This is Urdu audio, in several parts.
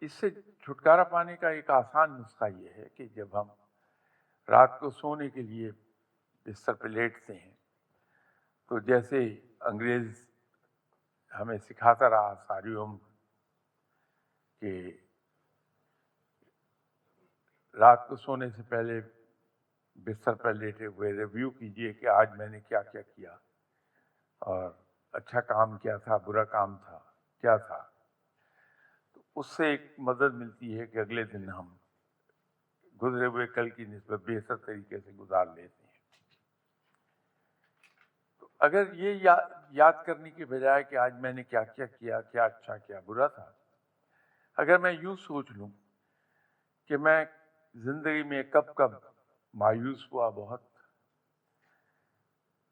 اس سے چھٹکارا پانے کا ایک آسان نسخہ یہ ہے کہ جب ہم رات کو سونے کے لیے بستر پہ لیٹتے ہیں تو جیسے انگریز ہمیں سکھاتا رہا ساری عمر کہ رات کو سونے سے پہلے بستر پر لیٹے ہوئے ریویو کیجئے کہ آج میں نے کیا کیا کیا اور اچھا کام کیا تھا، برا کام تھا، کیا تھا. تو اس سے ایک مدد ملتی ہے کہ اگلے دن ہم گزرے ہوئے کل کی نسبت بہتر طریقے سے گزار لیتے ہیں. تو اگر یہ یاد کرنے کی بجائے کہ آج میں نے کیا کیا کیا، کیا اچھا کیا برا تھا، اگر میں یوں سوچ لوں کہ میں زندگی میں کب کب مایوس ہوا بہت،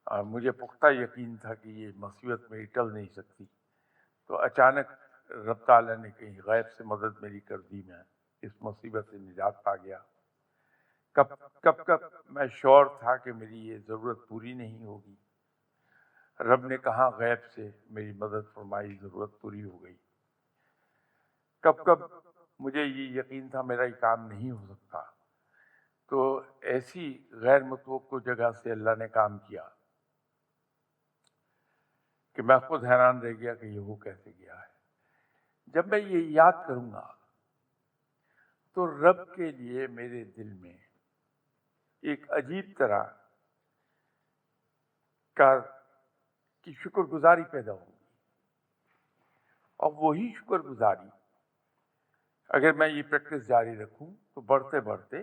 اور مجھے پختہ یقین تھا کہ یہ مصیبت میری ٹل نہیں سکتی، تو اچانک رب تعالیٰ نے کہیں غیب سے مدد میری کر دی، میں اس مصیبت سے نجات پا گیا. کب میں شور تھا کہ میری یہ ضرورت پوری نہیں ہوگی، رب نے کہاں غیب سے میری مدد فرمائی، ضرورت پوری ہو گئی. کب مجھے یہ یقین تھا میرا یہ کام نہیں ہو سکتا، تو ایسی غیر متوقع جگہ سے اللہ نے کام کیا کہ میں خود حیران رہ گیا کہ یہ ہو کیسے گیا ہے. جب میں یہ یاد کروں گا تو رب کے لیے میرے دل میں ایک عجیب طرح کی شکر گزاری پیدا ہوگی، اور وہی شکر گزاری اگر میں یہ پریکٹس جاری رکھوں تو بڑھتے بڑھتے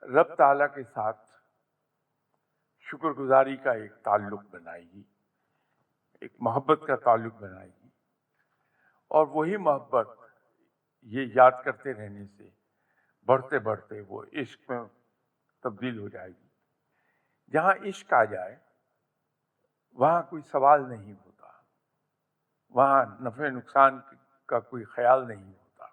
رب تعالیٰ کے ساتھ شکر گزاری کا ایک تعلق بنائے گی، ایک محبت کا تعلق بنائے گی، اور وہی محبت یہ یاد کرتے رہنے سے بڑھتے بڑھتے وہ عشق میں تبدیل ہو جائے گی. جہاں عشق آ جائے وہاں کوئی سوال نہیں ہوتا، وہاں نفع نقصان کا کوئی خیال نہیں ہوتا.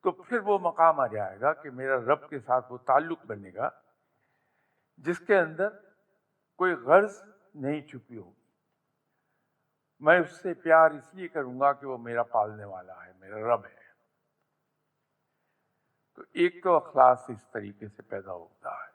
تو پھر وہ مقام آ جائے گا کہ میرا رب کے ساتھ وہ تعلق بنے گا جس کے اندر کوئی غرض نہیں چھپی ہوگی. میں اس سے پیار اس لیے کروں گا کہ وہ میرا پالنے والا ہے، میرا رب ہے. تو ایک تو اخلاص اس طریقے سے پیدا ہوتا ہے.